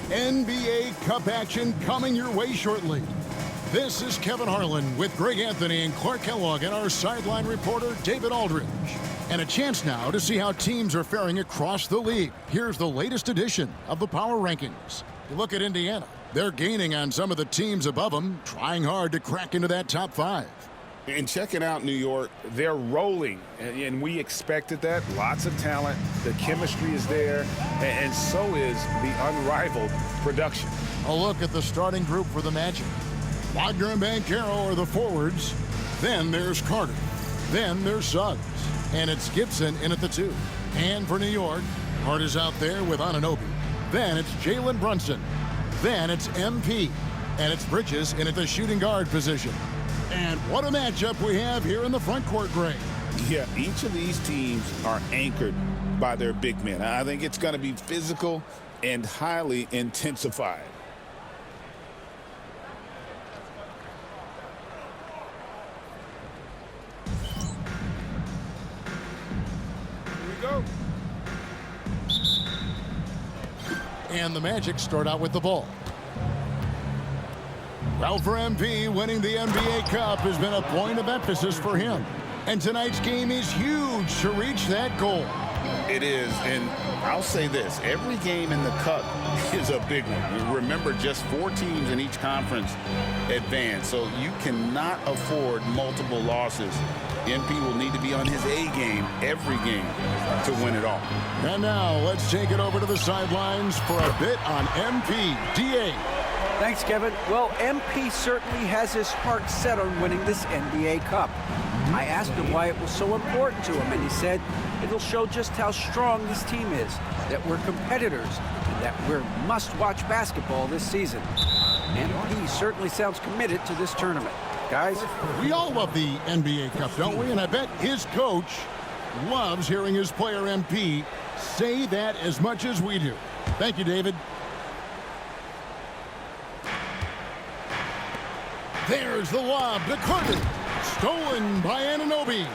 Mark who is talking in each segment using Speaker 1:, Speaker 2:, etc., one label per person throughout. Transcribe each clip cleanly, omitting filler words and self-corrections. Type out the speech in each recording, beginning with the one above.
Speaker 1: NBA Cup action coming your way shortly. This is Kevin Harlan with Greg Anthony and Clark Kellogg and our sideline reporter David Aldridge. And a chance now to see how teams are faring across the league. Here's the latest edition of the Power Rankings. You look at Indiana. They're gaining on some of the teams above them, trying hard to crack into that top 5.
Speaker 2: And checking out New York, they're rolling, and we expected that. Lots of talent, the chemistry is there, and so is the unrivaled production.
Speaker 1: A look at the starting group for the Magic. Wagner and Banchero are the forwards. Then there's Carter. Then there's Suggs. And it's Gibson in at the 2. And for New York, Hart is out there with Anunoby. Then it's Jalen Brunson. Then it's MP. And it's Bridges in at the shooting guard position. And what a matchup we have here in the front court, Greg.
Speaker 2: Yeah, each of these teams are anchored by their big men. I think it's going to be physical and highly intensified. Here we go.
Speaker 1: And the Magic start out with the ball. Well, for MP, winning the NBA Cup has been a point of emphasis for him. And tonight's game is huge to reach that goal.
Speaker 2: It is, and I'll say this, every game in the Cup is a big one. Remember, just 4 teams in each conference advance, so you cannot afford multiple losses. MP will need to be on his A game every game to win it all.
Speaker 1: And now let's take it over to the sidelines for a bit on MP. DA.
Speaker 3: Thanks, Kevin. Well, MP certainly has his heart set on winning this NBA Cup. I asked him why it was so important to him, and he said it'll show just how strong this team is, that we're competitors, and that we're must-watch basketball this season. MP certainly sounds committed to this tournament. Guys?
Speaker 1: We all love the NBA Cup, don't we? And I bet his coach loves hearing his player MP say that as much as we do. Thank you, David. There's the lob to Carter. Stolen by Anunoby.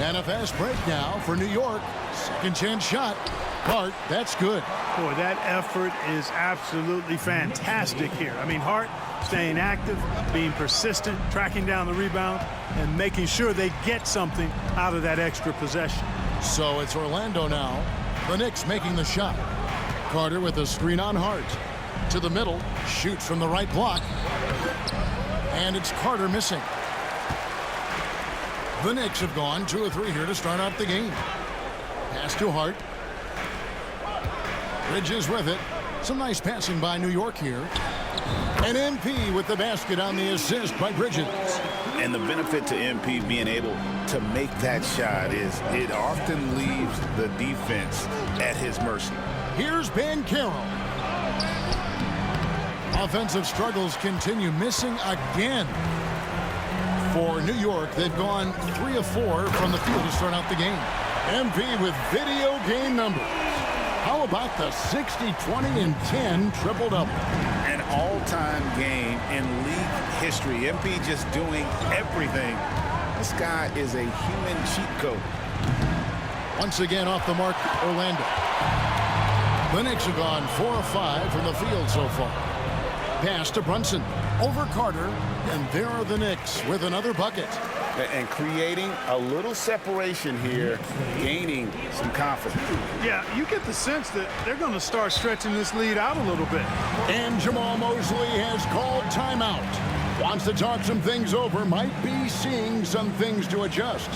Speaker 1: And a fast break now for New York. Second chance shot. Hart, that's good.
Speaker 4: Boy, that effort is absolutely fantastic here. I mean, Hart staying active, being persistent, tracking down the rebound, and making sure they get something out of that extra possession.
Speaker 1: So it's Orlando now. The Knicks making the shot. Carter with a screen on Hart. To the middle, shoots from the right block. And it's Carter missing. The Knicks have gone 2 of 3 here to start out the game. Pass to Hart. Bridges with it. Some nice passing by New York here. And MP with the basket on the assist by Bridges.
Speaker 2: And the benefit to MP being able to make that shot is it often leaves the defense at his mercy.
Speaker 1: Here's Banchero. Offensive struggles continue, missing again. For New York, they've gone 3 of 4 from the field to start out the game. MP with video game numbers. How about the 60, 20, and 10 triple-double?
Speaker 2: An all-time game in league history. MP just doing everything. This guy is a human cheat code.
Speaker 1: Once again off the mark, Orlando. The Knicks have gone 4 of 5 from the field so far. Pass to Brunson. Over Carter. And there are the Knicks with another bucket.
Speaker 2: And creating a little separation here, gaining some confidence.
Speaker 4: Yeah, you get the sense that they're going to start stretching this lead out a little bit.
Speaker 1: And Jamal Mosley has called timeout. Wants to talk some things over. Might be seeing some things to adjust.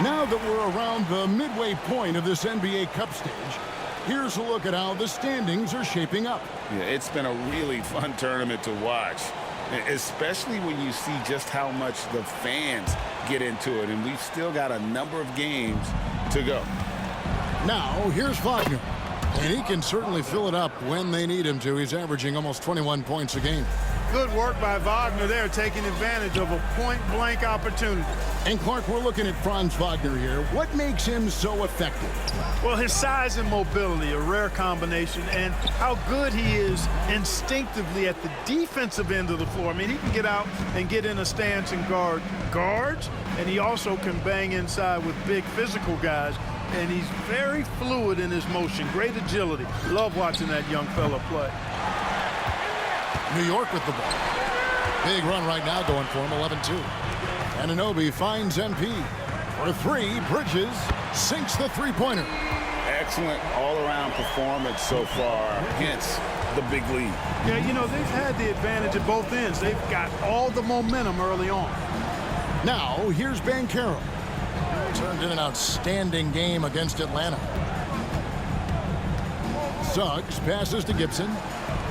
Speaker 1: Now that we're around the midway point of this NBA Cup stage, here's a look at how the standings are shaping up.
Speaker 2: Yeah, it's been a really fun tournament to watch, especially when you see just how much the fans get into it, and we've still got a number of games to go.
Speaker 1: Now, here's Wagner. And he can certainly fill it up when they need him to. He's averaging almost 21 points a game.
Speaker 4: Good work by Wagner there, taking advantage of a point-blank opportunity.
Speaker 1: And Clark, we're looking at Franz Wagner here. What makes him so effective?
Speaker 4: Well, his size and mobility, a rare combination, and how good he is instinctively at the defensive end of the floor. I mean, he can get out and get in a stance and guard guards, and he also can bang inside with big physical guys, and he's very fluid in his motion, great agility. Love watching that young fella play.
Speaker 1: New York with the ball. Big run right now going for him, 11-2. Anunoby finds MP. For three, Bridges sinks the three-pointer.
Speaker 2: Excellent all-around performance so far, hence the big lead.
Speaker 4: Yeah, you know, they've had the advantage at both ends. They've got all the momentum early on.
Speaker 1: Now, here's Banchero. Turned in an outstanding game against Atlanta. Suggs passes to Gibson.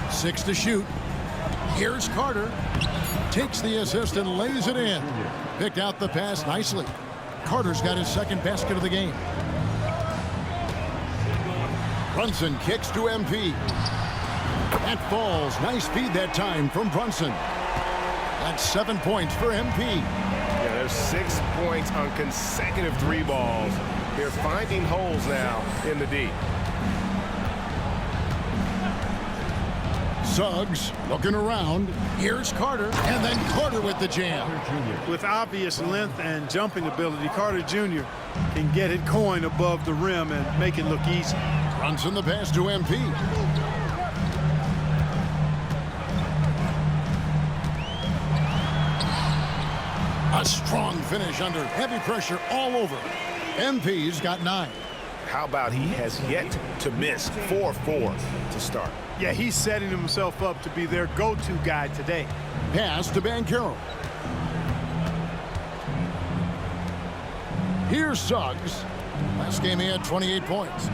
Speaker 1: 6 to shoot. Here's Carter. Takes the assist and lays it in. Picked out the pass nicely. Carter's got his second basket of the game. Brunson kicks to MP. That falls. Nice feed that time from Brunson. That's 7 points for MP.
Speaker 5: Yeah, there's 6 points on consecutive three balls. They're finding holes now in the D.
Speaker 1: Suggs looking around. Here's Carter, and then Carter with the jam.
Speaker 4: With obvious length and jumping ability, Carter Jr. can get it going above the rim and make it look easy.
Speaker 1: Brunson the pass to MP. A strong finish under heavy pressure all over. MP's got 9.
Speaker 5: How about he has yet to miss 4-4 to start?
Speaker 4: Yeah, he's setting himself up to be their go-to guy today.
Speaker 1: Pass to Banchero. Here's Suggs. Last game he had 28 points.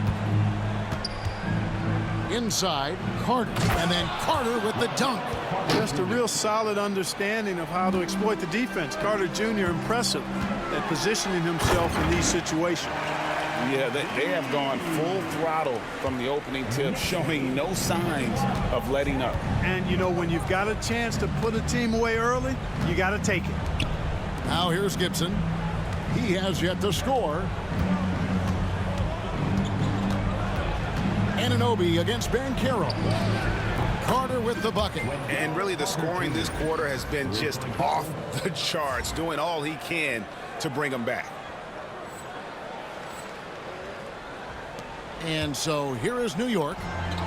Speaker 1: Inside, Carter. And then Carter with the dunk.
Speaker 4: Just a real solid understanding of how to exploit the defense. Carter Jr. impressive at positioning himself in these situations.
Speaker 2: Yeah, they have gone full throttle from the opening tip, showing no signs of letting up.
Speaker 4: And, you know, when you've got a chance to put a team away early, you got to take it.
Speaker 1: Now here's Gibson. He has yet to score. Anunoby against Banchero. Carter with the bucket.
Speaker 5: And really the scoring this quarter has been just off the charts, doing all he can to bring them back.
Speaker 1: And so here is New York,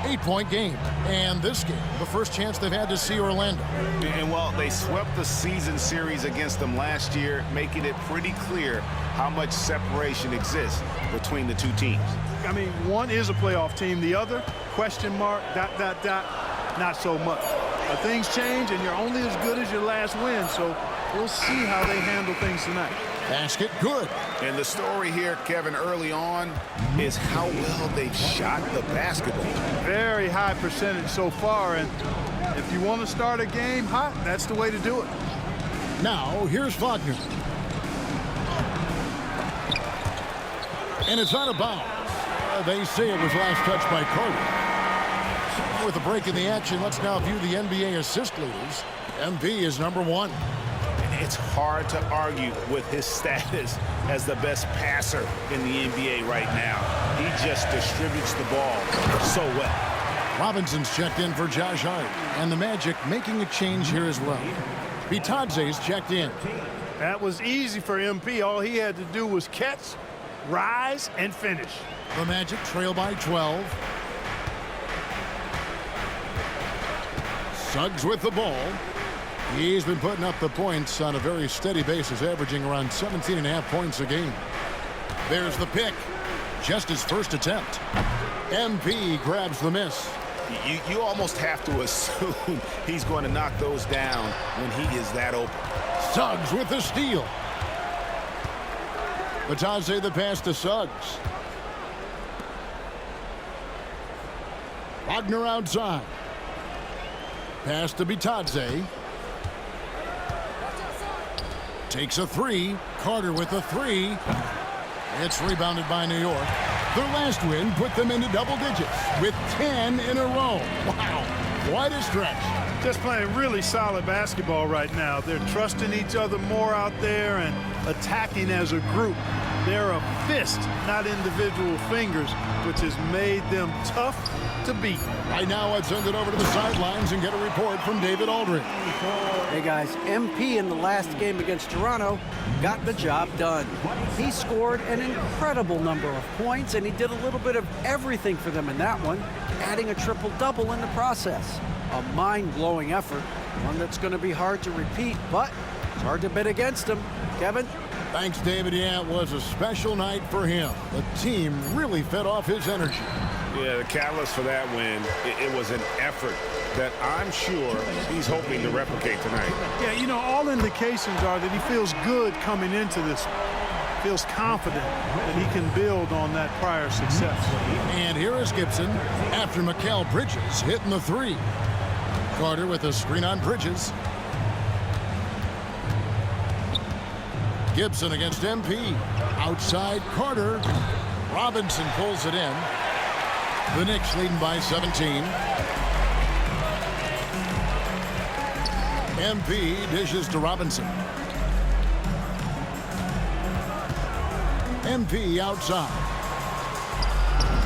Speaker 1: 8-point game. And this game, the first chance they've had to see Orlando.
Speaker 5: And well, they swept the season series against them last year, making it pretty clear how much separation exists between the two teams.
Speaker 4: I mean, one is a playoff team. The other, question mark, ... not so much. But things change, and you're only as good as your last win. So we'll see how they handle things tonight.
Speaker 1: Basket good.
Speaker 5: And the story here, Kevin, early on is how well they've shot the basketball.
Speaker 4: Very high percentage so far, and if you want to start a game hot, that's the way to do it.
Speaker 1: Now, here's Wagner. And it's out of bounds. They say it was last touched by Carter. With a break in the action, let's now view the NBA assist leaders. MP is number 1.
Speaker 5: It's hard to argue with his status as the best passer in the NBA right now. He just distributes the ball so well.
Speaker 1: Robinson's checked in for Josh Hart, and the Magic making a change here as well. Bitadze's checked in.
Speaker 4: That was easy for MP. All he had to do was catch, rise, and finish.
Speaker 1: The Magic trail by 12. Suggs with the ball. He's been putting up the points on a very steady basis, averaging around 17.5 points a game. There's the pick. Just his first attempt. MP grabs the miss.
Speaker 5: You almost have to assume he's going to knock those down when he is that open.
Speaker 1: Suggs with the steal. Bitadze the pass to Suggs. Wagner outside. Pass to Bitadze. Takes a 3. Carter with a 3. It's rebounded by New York. Their last win put them into double digits with 10 in a row. Wow, quite a stretch.
Speaker 4: Just playing really solid basketball right now. They're trusting each other more out there and attacking as a group. They're a fist, not individual fingers, which has made them tough to beat.
Speaker 1: Right now, I'd send it over to the sidelines and get a report from David Aldridge.
Speaker 3: Hey guys, MP in the last game against Toronto got the job done. He scored an incredible number of points, and he did a little bit of everything for them in that one, adding a triple-double in the process. A mind-blowing effort, one that's going to be hard to repeat, but it's hard to bet against him. Kevin?
Speaker 1: Thanks, David. Yeah, it was a special night for him. The team really fed off his energy.
Speaker 5: Yeah, the catalyst for that win, it was an effort that I'm sure he's hoping to replicate tonight.
Speaker 4: Yeah, you know, all indications are that he feels good coming into this, feels confident that he can build on that prior success.
Speaker 1: And here is Gibson after Mikal Bridges hitting the three. Carter with a screen on Bridges. Gibson against MP. Outside Carter. Robinson pulls it in. The Knicks leading by 17. MP dishes to Robinson. MP outside.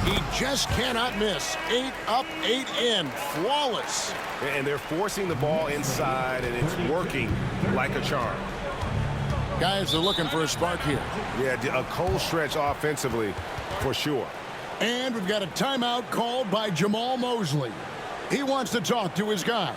Speaker 1: He just cannot miss. 8 up, 8 in. Flawless.
Speaker 5: And they're forcing the ball inside, and it's working like a charm.
Speaker 1: Guys are looking for a spark here.
Speaker 5: Yeah, a cold stretch offensively, for sure.
Speaker 1: And we've got a timeout called by Jamal Mosley. He wants to talk to his guys.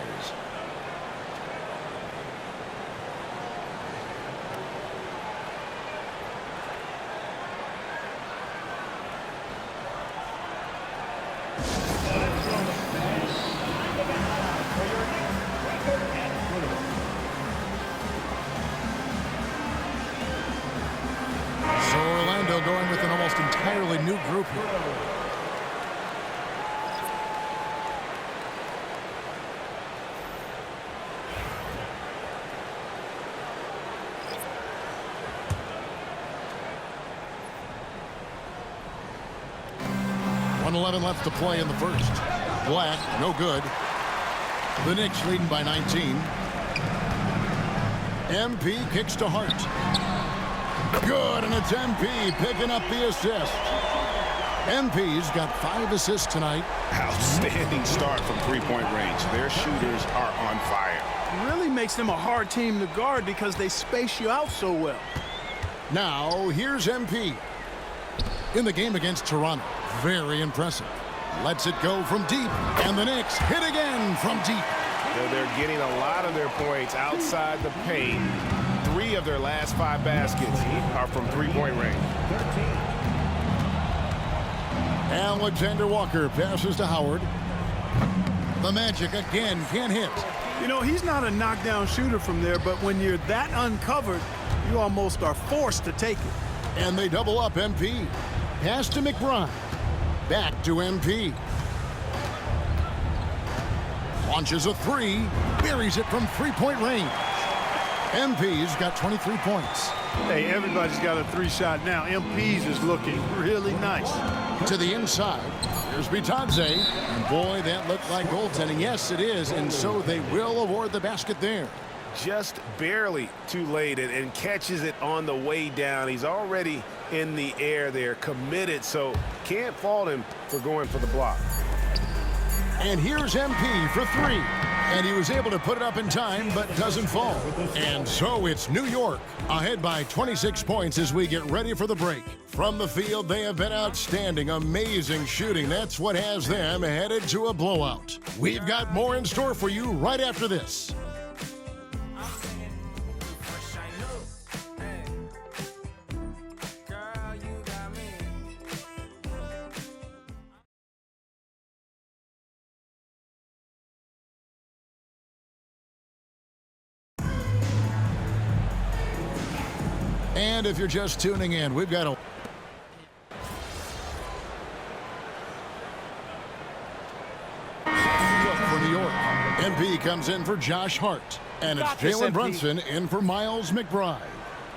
Speaker 1: Going with an almost entirely new group here. .111 left to play in the first. Black, no good. The Knicks leading by 19. MP kicks to Hart. Good, and it's MP picking up the assist. MP's got 5 assists tonight.
Speaker 5: Outstanding start from three-point range. Their shooters are on fire.
Speaker 4: It really makes them a hard team to guard because they space you out so well.
Speaker 1: Now, here's MP. In the game against Toronto, very impressive. Lets it go from deep, and the Knicks hit again from deep.
Speaker 5: They're getting a lot of their points outside the paint. 3 of their last 5 baskets are from three-point range.
Speaker 1: Alexander Walker passes to Howard. The Magic again can't hit.
Speaker 4: You know, he's not a knockdown shooter from there, but when you're that uncovered, you almost are forced to take it.
Speaker 1: And they double up MP. Pass to McBride. Back to MP. Launches a 3. Buries it from three-point range. MP's got 23 points.
Speaker 4: Hey, everybody's got a 3-shot now. MP's is looking really nice.
Speaker 1: To the inside. Here's Bitadze. And boy, that looked like goaltending. Yes, it is. And so they will award the basket there.
Speaker 5: Just barely too late and catches it on the way down. He's already in the air there, committed, so can't fault him for going for the block.
Speaker 1: And here's MP for 3. And he was able to put it up in time, but doesn't fall. And so it's New York ahead by 26 points as we get ready for the break. From the field, they have been outstanding, amazing shooting. That's what has them headed to a blowout. We've got more in store for you right after this. And if you're just tuning in, we've got a for New York. MP comes in for Josh Hart. And it's Jalen Brunson in for Miles McBride.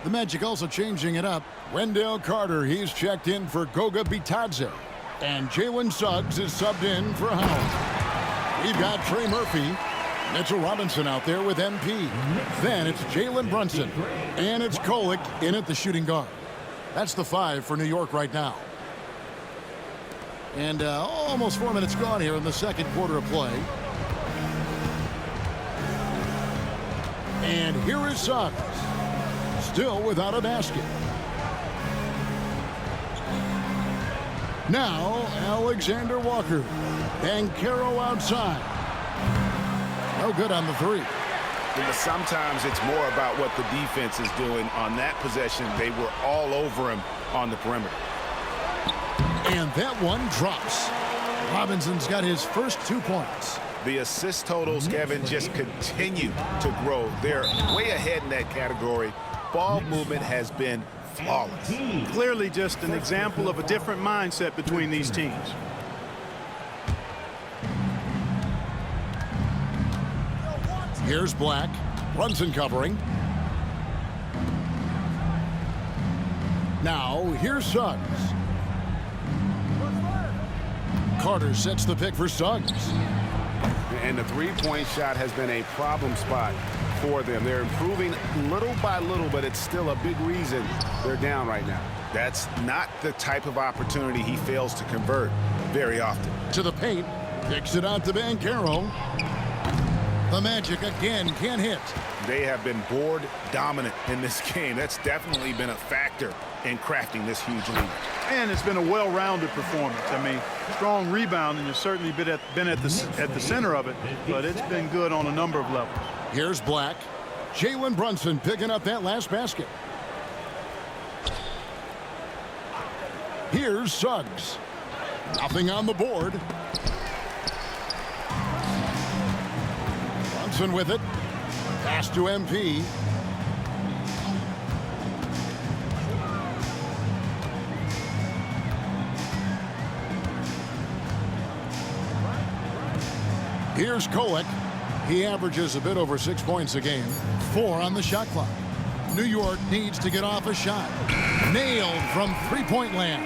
Speaker 1: The Magic also changing it up. Wendell Carter, he's checked in for Goga Bitadze. And Jalen Suggs is subbed in for Howard. We've got Trey Murphy. Mitchell Robinson out there with MP. Then it's Jalen Brunson. And it's Kolek in at the shooting guard. That's the 5 for New York right now. And almost 4 minutes gone here in the second quarter of play. And here is Suggs. Still without a basket. Now, Alexander Walker. Banchero outside. No good on the 3.
Speaker 5: But sometimes it's more about what the defense is doing. On that possession, they were all over him on the perimeter.
Speaker 1: And that one drops. Robinson's got his first 2 points.
Speaker 5: The assist totals, Kevin, just continue to grow. They're way ahead in that category. Ball movement has been flawless.
Speaker 4: Clearly just an example of a different mindset between these teams.
Speaker 1: Here's Black. Brunson covering. Now, here's Suggs. Carter sets the pick for Suggs.
Speaker 5: And the three-point shot has been a problem spot for them. They're improving little by little, but it's still a big reason they're down right now. That's not the type of opportunity he fails to convert very often.
Speaker 1: To the paint. Kicks it out to Banchero. The Magic again can't hit.
Speaker 5: They have been board dominant in this game. That's definitely been a factor in crafting this huge lead.
Speaker 4: And it's been a well-rounded performance. I mean, strong rebounding has certainly been at the center of it, but it's been good on a number of levels.
Speaker 1: Here's Black. Jalen Brunson picking up that last basket. Here's Suggs. Nothing on the board. Brunson with it. Pass to MP. Here's Kolek. He averages a bit over 6 points a game. 4 on the shot clock. New York needs to get off a shot. Nailed from three-point land.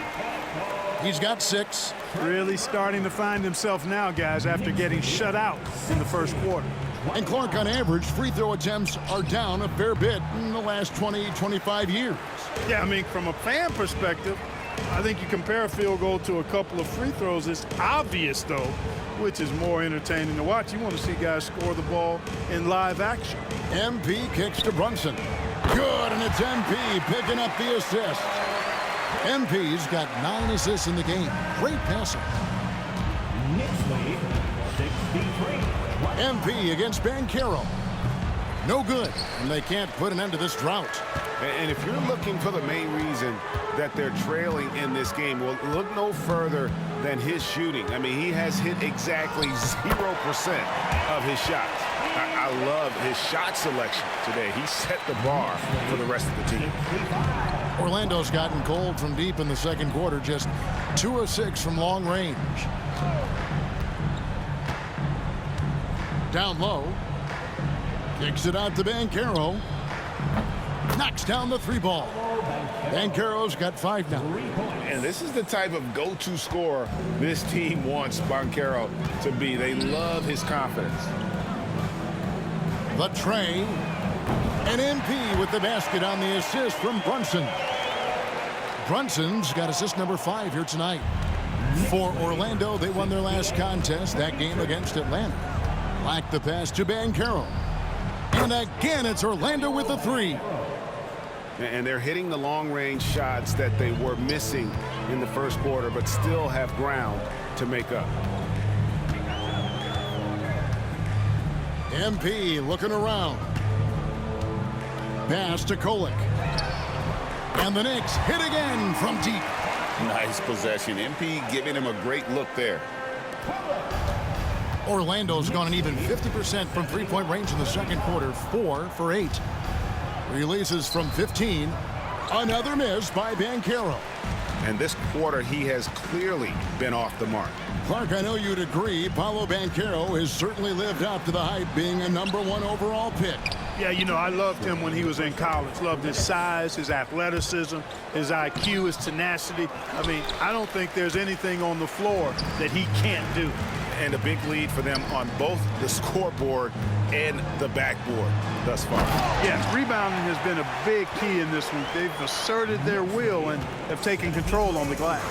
Speaker 1: He's got 6.
Speaker 4: Really starting to find himself now, guys, after getting shut out in the first quarter.
Speaker 1: And Clark, on average, free throw attempts are down a fair bit in the last 20, 25 years.
Speaker 4: Yeah, I mean, from a fan perspective, I think you compare a field goal to a couple of free throws. It's obvious, though, which is more entertaining to watch. You want to see guys score the ball in live action.
Speaker 1: MP kicks to Brunson. Good, and it's MP picking up the assist. MP's got 9 assists in the game. Great passing. MP against Banchero. No good, and they can't put an end to this drought.
Speaker 5: And if you're looking for the main reason that they're trailing in this game, well, look no further than his shooting. I mean, he has hit exactly 0% of his shots. I love his shot selection today. He set the bar for the rest of the team.
Speaker 1: Orlando's gotten cold from deep in the second quarter, just 2 of 6 from long range. Down low. Kicks it out to Banchero. Knocks down the 3 ball. Banchero's got 5 now.
Speaker 5: And this is the type of go-to scorer this team wants Banchero to be. They love his confidence.
Speaker 1: The tray. And MP with the basket on the assist from Brunson. Brunson's got assist number 5 here tonight. For Orlando, they won their last contest, that game against Atlanta. Like the pass to Banchero. And again, it's Orlando with the 3.
Speaker 5: And they're hitting the long-range shots that they were missing in the first quarter, but still have ground to make up.
Speaker 1: MP looking around. Pass to Kolek. And the Knicks hit again from deep.
Speaker 2: Nice possession. MP giving him a great look there.
Speaker 1: Orlando's gone an even 50% from three-point range in the second quarter, 4 for 8. Releases from 15. Another miss by Banchero.
Speaker 5: And this quarter, he has clearly been off the mark.
Speaker 1: Clark, I know you'd agree, Paolo Banchero has certainly lived up to the hype, being a #1 overall pick.
Speaker 4: Yeah, you know, I loved him when he was in college. Loved his size, his athleticism, his IQ, his tenacity. I mean, I don't think there's anything on the floor that he can't do.
Speaker 5: And a big lead for them on both the scoreboard and the backboard thus far.
Speaker 4: Yeah, rebounding has been a big key in this week. They've asserted their will and have taken control on the glass.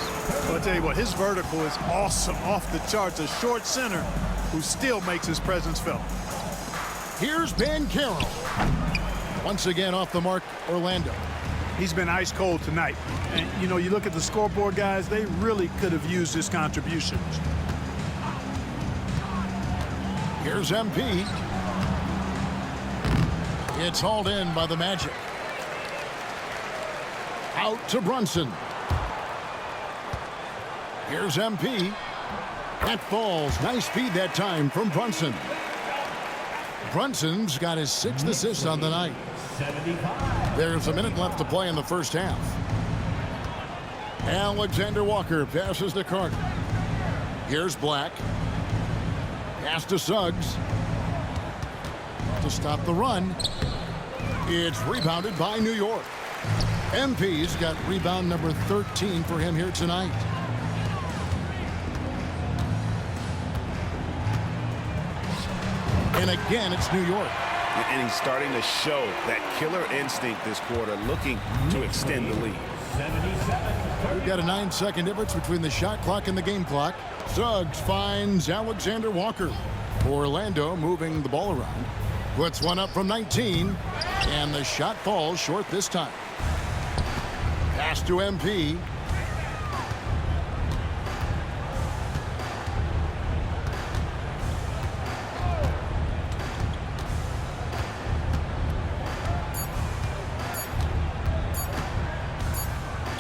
Speaker 4: But I'll tell you what, his vertical is awesome, off the charts. A short center who still makes his presence felt.
Speaker 1: Here's Banchero. Once again off the mark, Orlando.
Speaker 4: He's been ice cold tonight. And, you know, you look at the scoreboard guys, they really could have used his contributions.
Speaker 1: Here's MP. It's hauled in by the Magic. Out to Brunson. Here's MP. That falls. Nice feed that time from Brunson. Brunson's got his 6th assist on the night. There's a minute left to play in the first half. Alexander Walker passes to Carter. Here's Black. Pass to Suggs. To stop the run. It's rebounded by New York. MP's got rebound number 13 for him here tonight. And again, it's New York.
Speaker 5: And he's starting to show that killer instinct this quarter, looking to extend the lead.
Speaker 1: We've got a 9-second difference between the shot clock and the game clock. Suggs finds Alexander Walker. Orlando moving the ball around. Puts one up from 19. And the shot falls short this time. Pass to MP.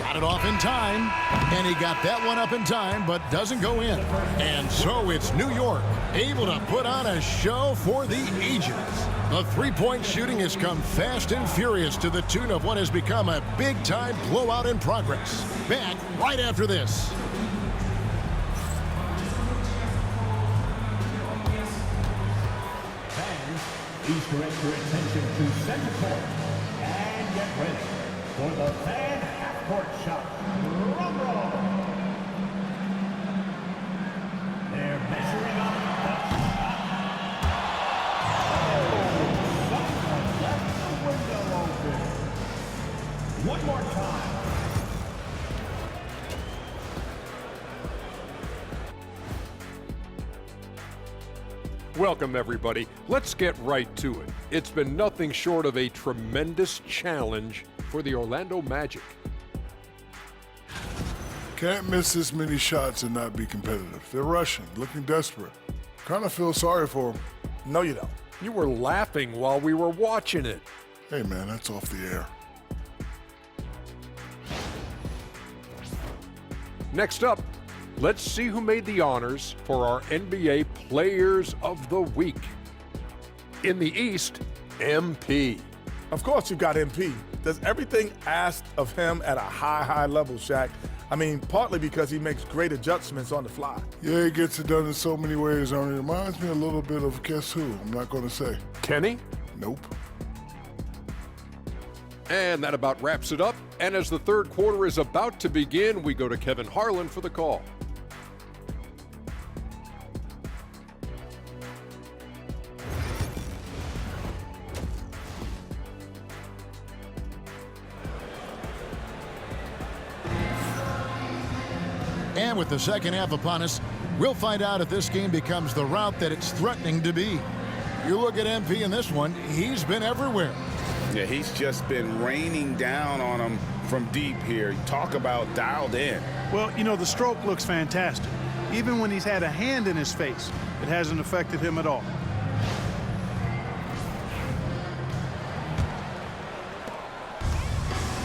Speaker 1: Got it off in time, and he got that one up in time, but doesn't go in. And so it's New York, able to put on a show for the ages. The three-point shooting has come fast and furious to the tune of what has become a big-time blowout in progress. Back right after this.
Speaker 6: Fans, please direct your attention to center court and get ready for the fan half-court shot. Drum roll. They're measuring up the shot. Oh, someone left the window open. One more time.
Speaker 7: Welcome, everybody. Let's get right to it. It's been nothing short of a tremendous challenge for the Orlando Magic.
Speaker 8: Can't miss this many shots and not be competitive. They're rushing, looking desperate. Kind of feel sorry for them.
Speaker 9: No, you don't.
Speaker 7: You were laughing while we were watching it.
Speaker 8: Hey, man, that's off the air.
Speaker 7: Next up, let's see who made the honors for our NBA Players of the Week. In the East, MP.
Speaker 9: Of course you got MP. Does everything asked of him at a high level, Shaq. I mean, partly because he makes great adjustments on the fly.
Speaker 8: Yeah, he gets it done in so many ways, Ernie. It reminds me a little bit of guess who? I'm not going to say.
Speaker 7: Kenny?
Speaker 8: Nope.
Speaker 7: And that about wraps it up. And as the third quarter is about to begin, we go to Kevin Harlan for the call.
Speaker 1: And with the second half upon us, we'll find out if this game becomes the route that it's threatening to be. You look at MP in this one, he's been everywhere.
Speaker 2: Yeah, he's just been raining down on him from deep here. Talk about dialed in.
Speaker 4: Well, you know, the stroke looks fantastic. Even when he's had a hand in his face, it hasn't affected him at all.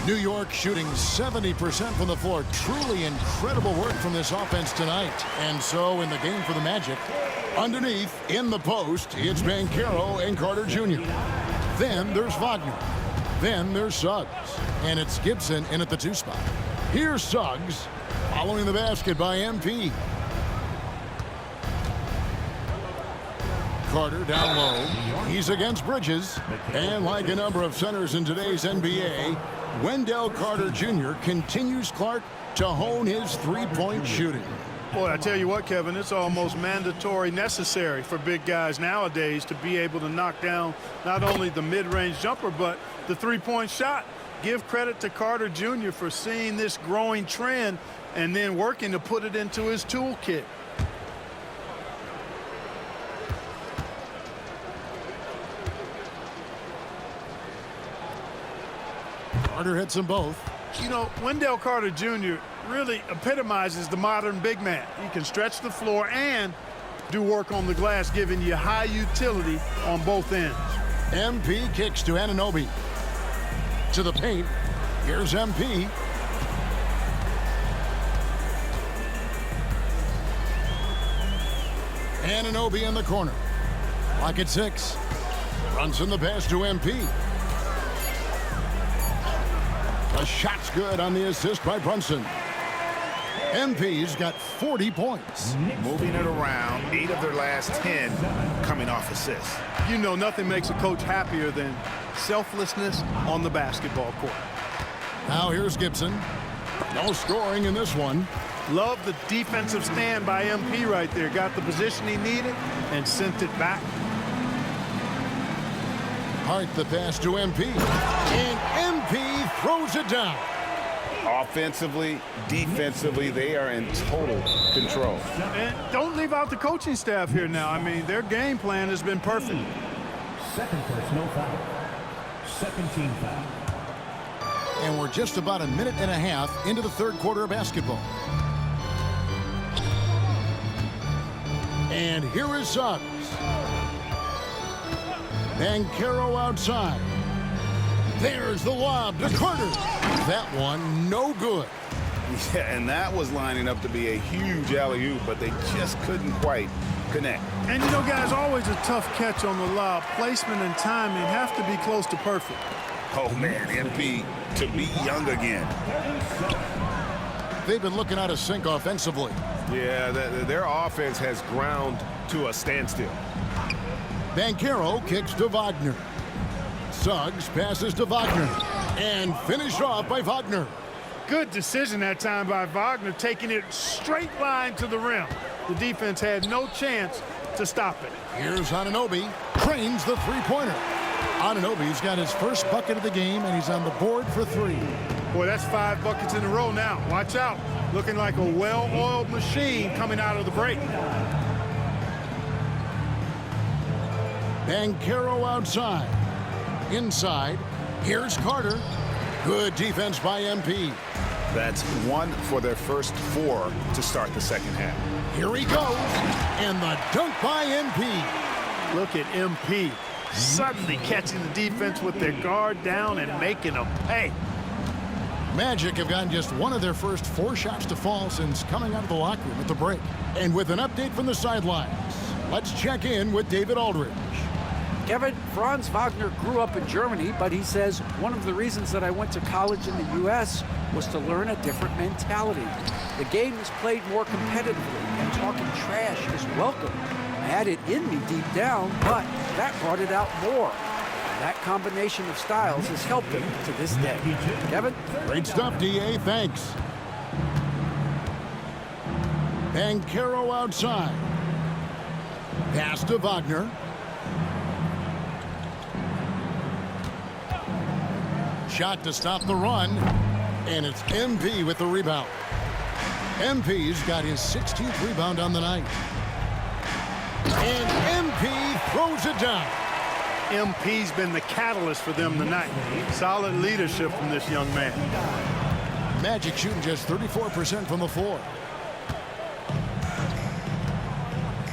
Speaker 1: New York shooting 70% from the floor. Truly incredible work from this offense tonight. And so in the game for the Magic, underneath, in the post, it's Banchero and Carter Jr. Then there's Wagner. Then there's Suggs. And it's Gibson in at the 2 spot. Here's Suggs, following the basket by MP. Carter down low. He's against Bridges. And like a number of centers in today's NBA, Wendell Carter Jr. continues Clark to hone his three-point shooting.
Speaker 4: Boy, I tell you what, Kevin, it's almost mandatory necessary for big guys nowadays to be able to knock down not only the mid-range jumper, but the three-point shot. Give credit to Carter Jr. for seeing this growing trend and then working to put it into his toolkit.
Speaker 1: Carter hits them both.
Speaker 4: You know, Wendell Carter Jr. really epitomizes the modern big man. He can stretch the floor and do work on the glass, giving you high utility on both ends.
Speaker 1: MP kicks to Anunoby. To the paint. Here's MP. Anunoby in the corner. Lock at 6. Brunson the pass to MP. The shot's good on the assist by Brunson. MP's got 40 points.
Speaker 5: Moving it around, 8 of their last 10 coming off assists.
Speaker 4: You know, nothing makes a coach happier than selflessness on the basketball court.
Speaker 1: Now here's Gibson. No scoring in this one.
Speaker 4: Love the defensive stand by MP right there. Got the position he needed and sent it back.
Speaker 1: Hart the pass to MP. And MP throws it down.
Speaker 2: Offensively, defensively, they are in total control.
Speaker 4: And don't leave out the coaching staff here now. I mean, their game plan has been perfect.
Speaker 6: Second personal foul. Second team foul.
Speaker 1: And we're just about a minute and a half into the third quarter of basketball. And here is Suggs. Banchero outside. There's the lob to Carter. That one no good.
Speaker 5: Yeah, and that was lining up to be a huge alley-oop, but they just couldn't quite connect.
Speaker 4: And you know, guys, always a tough catch on the lob. Placement and timing have to be close to perfect.
Speaker 5: Oh, man, MP to be young again.
Speaker 1: They've been looking out of sync offensively.
Speaker 5: Yeah, their offense has ground to a standstill.
Speaker 1: Banchero kicks to Wagner. Suggs passes to Wagner. And finished off by Wagner.
Speaker 4: Good decision that time by Wagner, taking it straight line to the rim. The defense had no chance to stop it.
Speaker 1: Here's Anunoby. Trains the three-pointer. Anunoby's got his first bucket of the game, and he's on the board for 3.
Speaker 4: Boy, that's 5 buckets in a row now. Watch out. Looking like a well-oiled machine coming out of the break.
Speaker 1: Banchero outside. Inside. Here's Carter. Good defense by MP.
Speaker 5: That's 1 for their first 4 to start the second half.
Speaker 1: Here he goes. And the dunk by MP.
Speaker 4: Look at MP suddenly catching the defense with their guard down and making them pay.
Speaker 1: Magic have gotten just 1 of their first 4 shots to fall since coming out of the locker room at the break. And with an update from the sidelines, let's check in with David Aldridge.
Speaker 3: Kevin, Franz Wagner grew up in Germany, but he says one of the reasons that I went to college in the U.S. was to learn a different mentality. The game is played more competitively, and talking trash is welcome. I had it in me deep down, but that brought it out more. That combination of styles has helped him to this day. Kevin?
Speaker 1: Great stuff, D.A. Thanks. Banchero outside. Pass to Wagner. Shot to stop the run. And it's MP with the rebound. MP's got his 16th rebound on the night. And MP throws it down.
Speaker 4: MP's been the catalyst for them tonight. Solid leadership from this young man.
Speaker 1: Magic shooting just 34% from the floor.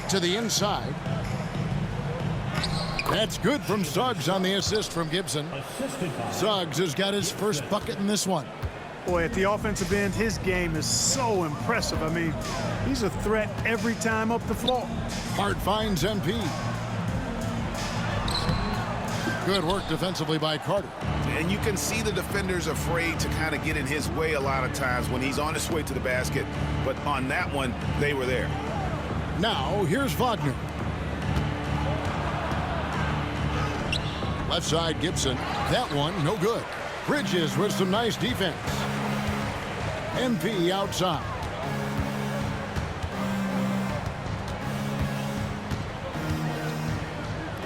Speaker 1: To the inside. That's good from Suggs on the assist from Gibson. Suggs has got his first bucket in this one.
Speaker 4: Boy, at the offensive end, his game is so impressive. I mean, he's a threat every time up the floor.
Speaker 1: Hart finds MP. Good work defensively by Carter.
Speaker 5: And you can see the defenders afraid to kind of get in his way a lot of times when he's on his way to the basket. But on that one, they were there.
Speaker 1: Now, here's Wagner. Left side, Gibson. That one, no good. Bridges with some nice defense. MP outside.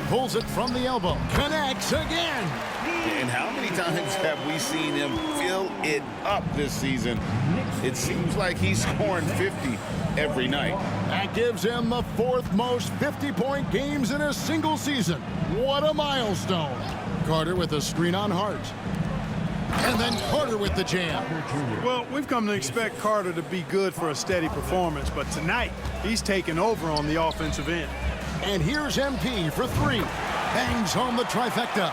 Speaker 1: Pulls it from the elbow. Connects again.
Speaker 2: And how many times have we seen him fill it up this season? It seems like he's scoring 50 every night.
Speaker 1: That gives him the 4th most 50-point games in a single season. What a milestone. Carter with a screen on Hart. And then Carter with the jam.
Speaker 4: Well, we've come to expect Carter to be good for a steady performance, but tonight he's taken over on the offensive end.
Speaker 1: And here's MP for 3. Bangs home the trifecta.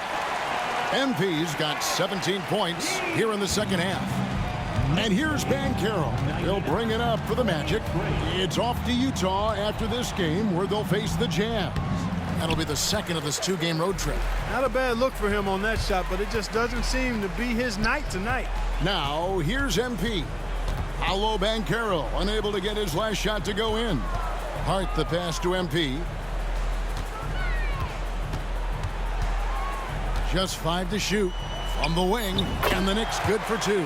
Speaker 1: MP's got 17 points here in the second half. And here's Banchero. He'll bring it up for the Magic. It's off to Utah after this game where they'll face the Jazz. That'll be the second of this 2-game road trip.
Speaker 4: Not a bad look for him on that shot, but it just doesn't seem to be his night tonight.
Speaker 1: Now, here's MP. Paolo Banchero, unable to get his last shot to go in. Hart the pass to MP. Just 5 to shoot from the wing, and the Knicks good for 2.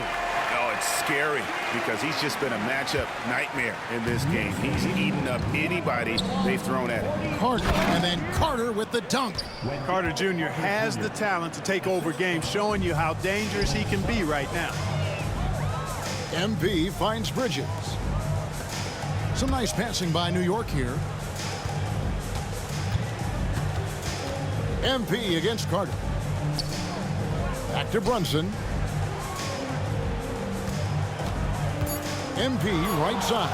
Speaker 5: Oh, it's scary because he's just been a matchup nightmare in this game. He's eaten up anybody they've thrown at him.
Speaker 1: Carter, and then Carter with the dunk.
Speaker 4: Carter Jr. has the talent to take over games, showing you how dangerous he can be right now.
Speaker 1: MP finds Bridges. Some nice passing by New York here. MP against Carter. Back to Brunson. MP right side.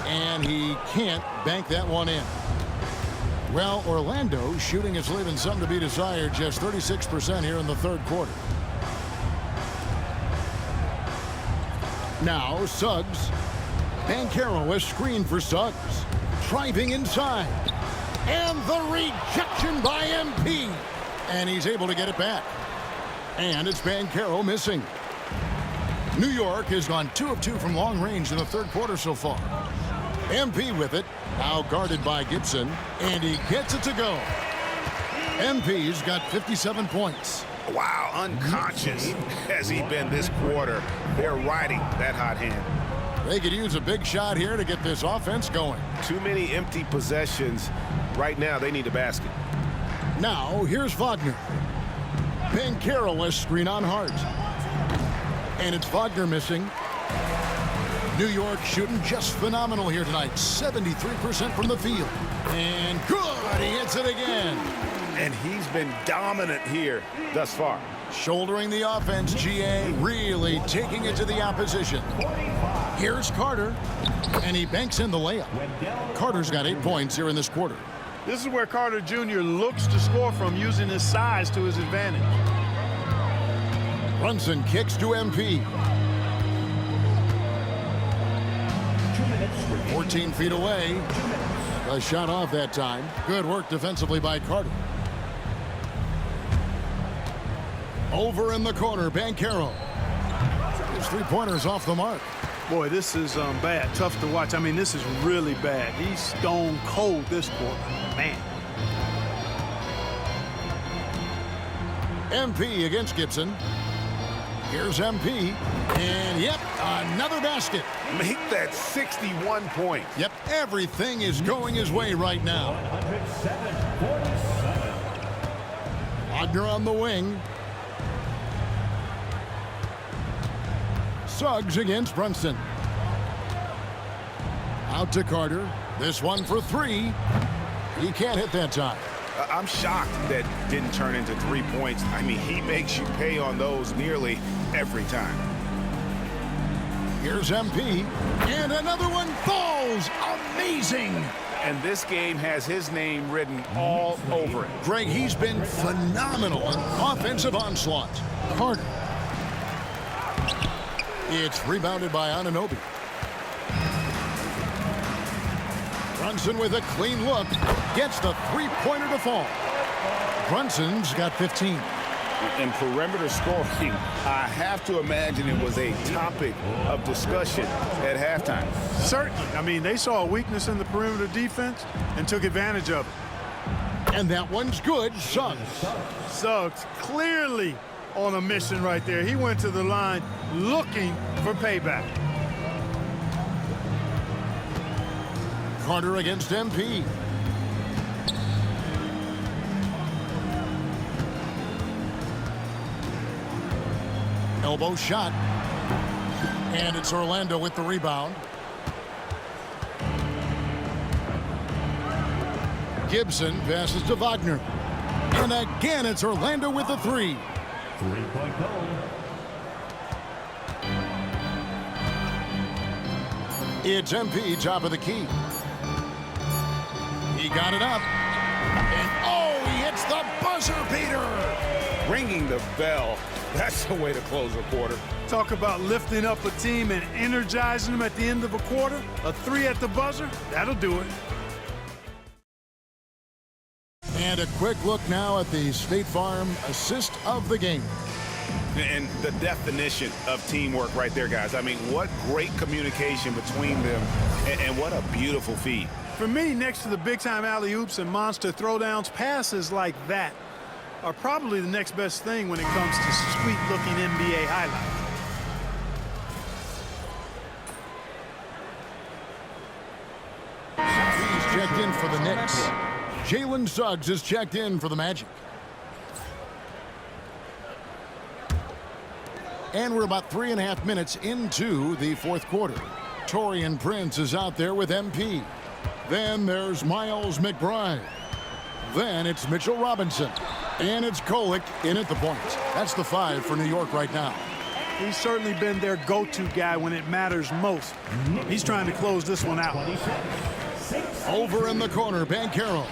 Speaker 1: And he can't bank that one in. Well, Orlando shooting is leaving some to be desired, just 36% here in the 3rd quarter. Now Suggs. Banchero a screen for Suggs. Driving inside. And the rejection by MP. And he's able to get it back. And it's Banchero missing. New York has gone 2 of 2 from long range in the 3rd quarter so far. MP with it. Now guarded by Gibson. And he gets it to go. MP's got 57 points.
Speaker 5: Wow, unconscious has he been this quarter. They're riding that hot hand.
Speaker 1: They could use a big shot here to get this offense going.
Speaker 5: Too many empty possessions. Right now, they need a basket.
Speaker 1: Now, here's Wagner. Banchero a screen on Hart. And it's Wagner missing. New York shooting just phenomenal here tonight. 73% from the field. And good, he hits it again.
Speaker 5: And he's been dominant here thus far.
Speaker 1: Shouldering the offense, GA, really taking it to the opposition. Here's Carter, and he banks in the layup. Carter's got 8 points here in this quarter.
Speaker 4: This is where Carter Jr. looks to score from, using his size to his advantage.
Speaker 1: Brunson kicks to MP. 14 feet away. A shot off that time. Good work defensively by Carter. Over in the corner, Banchero. His 3-pointers off the mark.
Speaker 4: Boy, this is bad. Tough to watch. I mean, this is really bad. He's stone cold this quarter. Man.
Speaker 1: MP against Gibson. Here's MP. And, yep, another basket.
Speaker 5: Make that 61 points.
Speaker 1: Yep, everything is going his way right now.
Speaker 6: 107-47.
Speaker 1: Wagner on the wing. Suggs against Brunson. Out to Carter. This one for 3. He can't hit that time.
Speaker 5: I'm shocked that didn't turn into 3 points. I mean, he makes you pay on those nearly every time.
Speaker 1: Here's MP. And another one falls. Amazing.
Speaker 5: And this game has his name written all over it.
Speaker 1: Greg, he's been phenomenal in offensive onslaught. Carter. It's rebounded by Anunoby. Brunson with a clean look. Gets the 3-pointer to fall. Brunson's got 15.
Speaker 5: In perimeter scoring, I have to imagine it was a topic of discussion at halftime.
Speaker 4: Certainly. I mean, they saw a weakness in the perimeter defense and took advantage of it.
Speaker 1: And that one's good. Suggs.
Speaker 4: Suggs clearly on a mission right there. He went to the line looking for payback.
Speaker 1: Carter against MP. Elbow shot. And it's Orlando with the rebound. Gibson passes to Wagner. And again, it's Orlando with the three.
Speaker 6: Three-point goal.
Speaker 1: It's MP, top of the key. He got it up. And oh, he hits the buzzer beater.
Speaker 5: Ringing the bell. That's the way to close a quarter.
Speaker 4: Talk about lifting up a team and energizing them at the end of a quarter. A three at the buzzer, that'll do it.
Speaker 1: And a quick look now at the State Farm assist of the game.
Speaker 5: And the definition of teamwork right there, guys. I mean, what great communication between them, and what a beautiful feed.
Speaker 4: For me, next to the big-time alley-oops and monster throwdowns, passes like that are probably the next best thing when it comes to sweet-looking NBA highlights.
Speaker 1: He's checked in for the Knicks. Jalen Suggs is checked in for the Magic. And we're about 3.5 minutes into the fourth quarter. Taurean Prince is out there with MP. Then there's Miles McBride. Then it's Mitchell Robinson. And it's Kolek in at the point. That's the 5 for New York right now.
Speaker 4: He's certainly been their go-to guy when it matters most. He's trying to close this one out.
Speaker 1: Over in the corner, Banchero.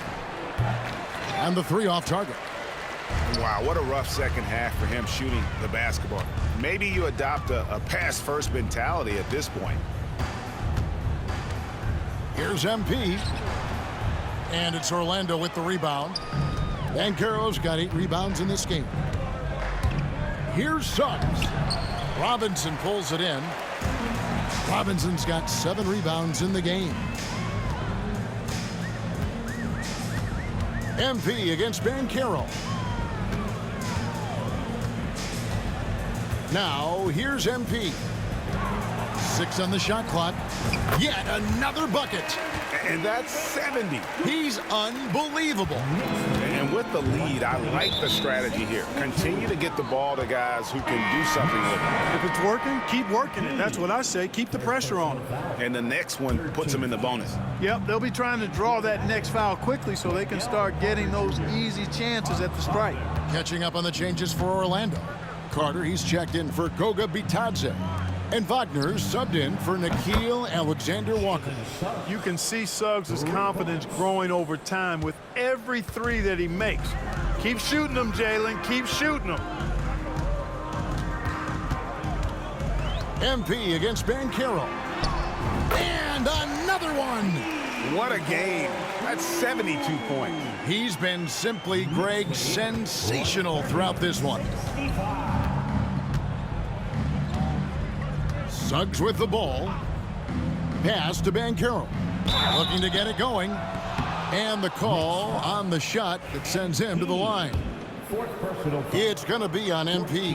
Speaker 1: And the 3 off target.
Speaker 5: Wow, what a rough second half for him shooting the basketball. Maybe you adopt a pass-first mentality at this point.
Speaker 1: Here's MP. And it's Orlando with the rebound. Banchero's got 8 rebounds in this game. Here's Suggs. Robinson pulls it in. Robinson's got 7 rebounds in the game. MP against Banchero. Now, here's MP. 6 on the shot clock. Yet another bucket.
Speaker 5: And that's 70.
Speaker 1: He's unbelievable.
Speaker 5: And with the lead, I like the strategy here. Continue to get the ball to guys who can do something with it.
Speaker 4: If it's working, keep working it. That's what I say. Keep the pressure on them.
Speaker 5: And the next one puts them in the bonus.
Speaker 4: Yep, they'll be trying to draw that next foul quickly so they can start getting those easy chances at the strike.
Speaker 1: Catching up on the changes for Orlando. Carter, he's checked in for Goga Bitadze. And Wagner's subbed in for Nickeil Alexander-Walker.
Speaker 4: You can see Suggs' confidence growing over time with every 3 that he makes. Keep shooting them, Jalen. Keep shooting them.
Speaker 1: MP against Banchero. And another one.
Speaker 5: What a game. That's 72 points.
Speaker 1: He's been simply, Greg, sensational throughout this one. Suggs with the ball. Pass to Banchero. Looking to get it going. And the call on the shot that sends him to the line. It's going to be on MP.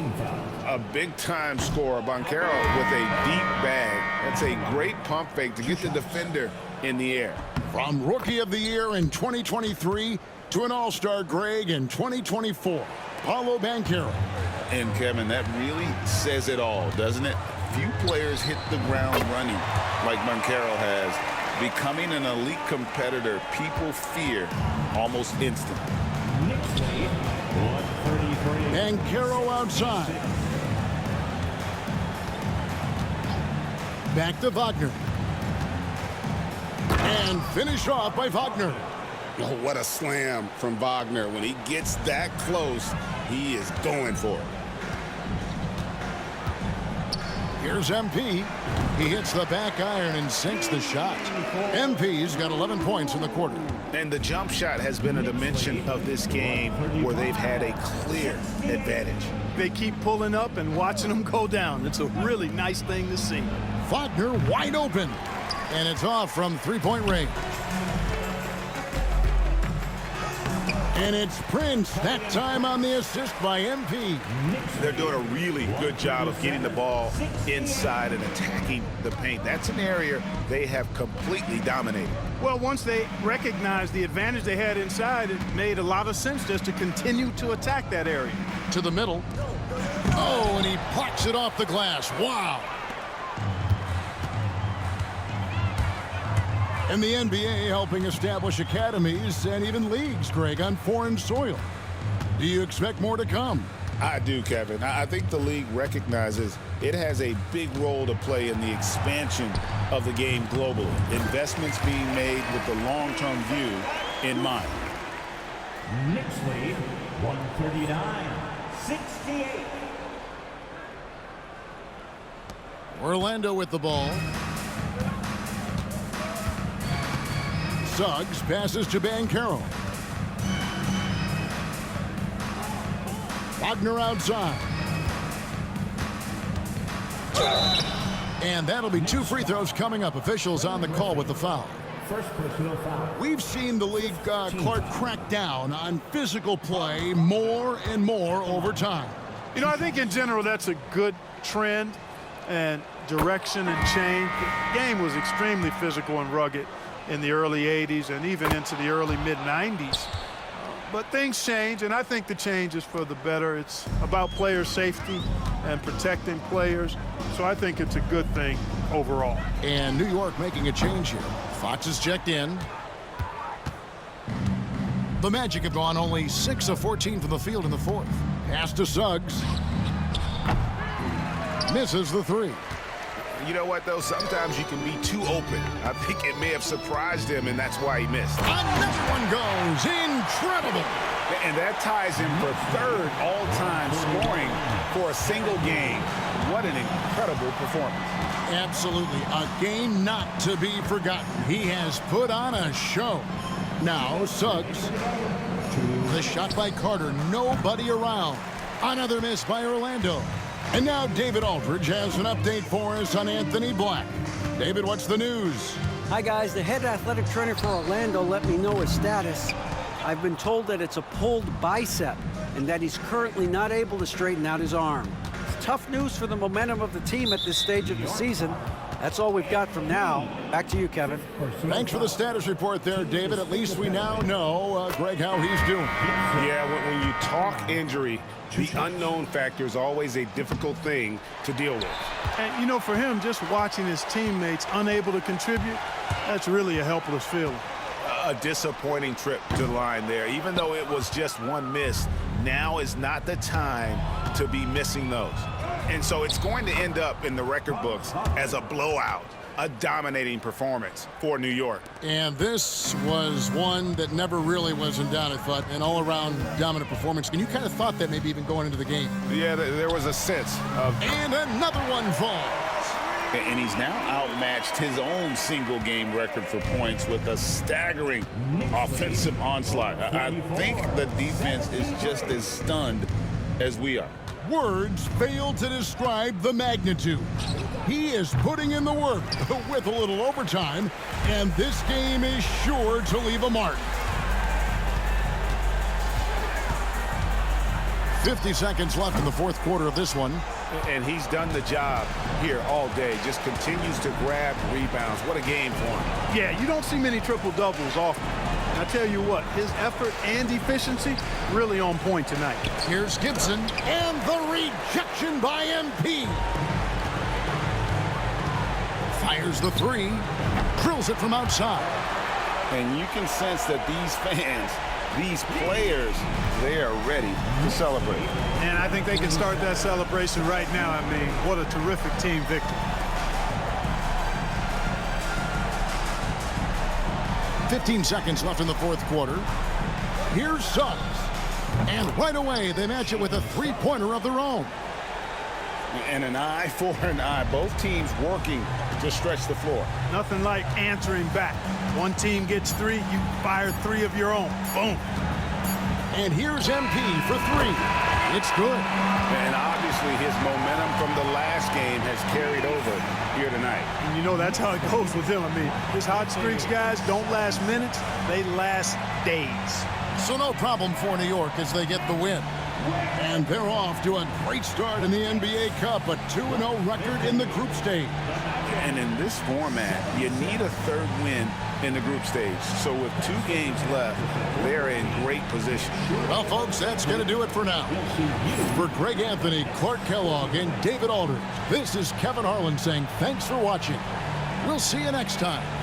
Speaker 5: A big-time scorer, Banchero, with a deep bag. That's a great pump fake to get the defender in the air.
Speaker 1: From Rookie of the Year in 2023 to an All-Star Greg in 2024, Paolo Banchero.
Speaker 2: And, Kevin, that really says it all, doesn't it? Few players hit the ground running like Banchero has. Becoming an elite competitor, people fear almost instantly.
Speaker 1: Banchero outside. Back to Wagner. And finished off by Wagner.
Speaker 2: Oh, what a slam from Wagner. When he gets that close, he is going for it.
Speaker 1: Here's MP. He hits the back iron and sinks the shot. MP's got 11 points in the quarter.
Speaker 5: And the jump shot has been a dimension of this game where they've had a clear advantage.
Speaker 4: They keep pulling up and watching them go down. It's a really nice thing to see.
Speaker 1: Wagner wide open. And it's off from 3-point range. And it's Prince, that time on the assist by MP.
Speaker 5: They're doing a really good job of getting the ball inside and attacking the paint. That's an area they have completely dominated.
Speaker 4: Well, once they recognized the advantage they had inside, it made a lot of sense just to continue to attack that area.
Speaker 1: To the middle. Oh, and he plucks it off the glass. Wow. And the NBA helping establish academies and even leagues, Greg, on foreign soil. Do you expect more to come?
Speaker 5: I do, Kevin. I think the league recognizes it has a big role to play in the expansion of the game globally. Investments being made with the long-term view in mind.
Speaker 6: Knicks lead 139-68.
Speaker 1: Orlando with the ball. Suggs passes to Banchero. Wagner outside. And that'll be 2 free throws coming up. Officials on the call with the foul.
Speaker 6: First personal foul.
Speaker 1: We've seen the league, Clark, crack down on physical play more and more over time.
Speaker 4: You know, I think in general that's a good trend and direction and change. The game was extremely physical and rugged in the early 80s and even into the early mid-90s. But things change, and I think the change is for the better. It's about player safety and protecting players, so I think it's a good thing overall.
Speaker 1: And New York making a change here. Fox is checked in. The Magic have gone only 6 of 14 from the field in the fourth. Pass to Suggs. Misses the 3.
Speaker 5: You know what, though? Sometimes you can be too open. I think it may have surprised him, and that's why he missed.
Speaker 1: Another one goes. Incredible.
Speaker 5: And that ties him for 3rd all-time scoring for a single game. What an incredible performance.
Speaker 1: Absolutely. A game not to be forgotten. He has put on a show. Now, Suggs. The shot by Carter. Nobody around. Another miss by Orlando. And now David Aldridge has an update for us on Anthony Black. David, what's the news?
Speaker 3: Hi, guys. The head athletic trainer for Orlando let me know his status. I've been told that it's a pulled bicep and that he's currently not able to straighten out his arm. It's tough news for the momentum of the team at this stage of the season. That's all we've got from now. Back to you, Kevin.
Speaker 1: Thanks for the status report there, David. At least we now know, Greg, how he's doing.
Speaker 5: Yeah, when you talk injury, the unknown factor is always a difficult thing to deal with.
Speaker 4: And, you know, for him, just watching his teammates unable to contribute, that's really a helpless feeling.
Speaker 5: A disappointing trip to the line there. Even though it was just one miss, now is not the time to be missing those. And so it's going to end up in the record books as a blowout, a dominating performance for New York.
Speaker 1: And this was one that never really was in doubt, I thought, an all-around dominant performance. And you kind of thought that maybe even going into the game.
Speaker 5: Yeah, there was a sense of...
Speaker 1: And another one falls.
Speaker 2: And he's now outmatched his own single-game record for points with a staggering offensive onslaught. I think the defense is just as stunned as we are.
Speaker 1: Words fail to describe the magnitude. He is putting in the work with a little overtime, and this game is sure to leave a mark. 50 seconds left in the fourth quarter of this one.
Speaker 5: And he's done the job here all day. Just continues to grab rebounds. What a game for him.
Speaker 4: Yeah, you don't see many triple-doubles often. And I tell you what, his effort and efficiency really on point tonight.
Speaker 1: Here's Gibson, and the rejection by MP. Fires the 3, drills it from outside.
Speaker 2: And you can sense that these fans, these players, they are ready to celebrate.
Speaker 4: And I think they can start that celebration right now. I mean, what a terrific team victory.
Speaker 1: 15 seconds left in the fourth quarter. Here's Suggs. And right away, they match it with a three-pointer of their own.
Speaker 2: And an eye for an eye. Both teams working to stretch the floor.
Speaker 4: Nothing like answering back. One team gets 3, you fire 3 of your own. Boom.
Speaker 1: And here's MP for 3. It's good.
Speaker 5: And obviously his momentum from the last game has carried over here tonight.
Speaker 4: And you know that's how it goes with him. I mean, his hot streaks, guys, don't last minutes. They last days.
Speaker 1: So no problem for New York as they get the win. And they're off to a great start in the NBA Cup, a 2-0 record in the group stage.
Speaker 2: And in this format, you need a third win in the group stage. So with 2 games left, they're in great position.
Speaker 1: Well, folks, that's going to do it for now. For Greg Anthony, Clark Kellogg, and David Aldridge, this is Kevin Harlan saying thanks for watching. We'll see you next time.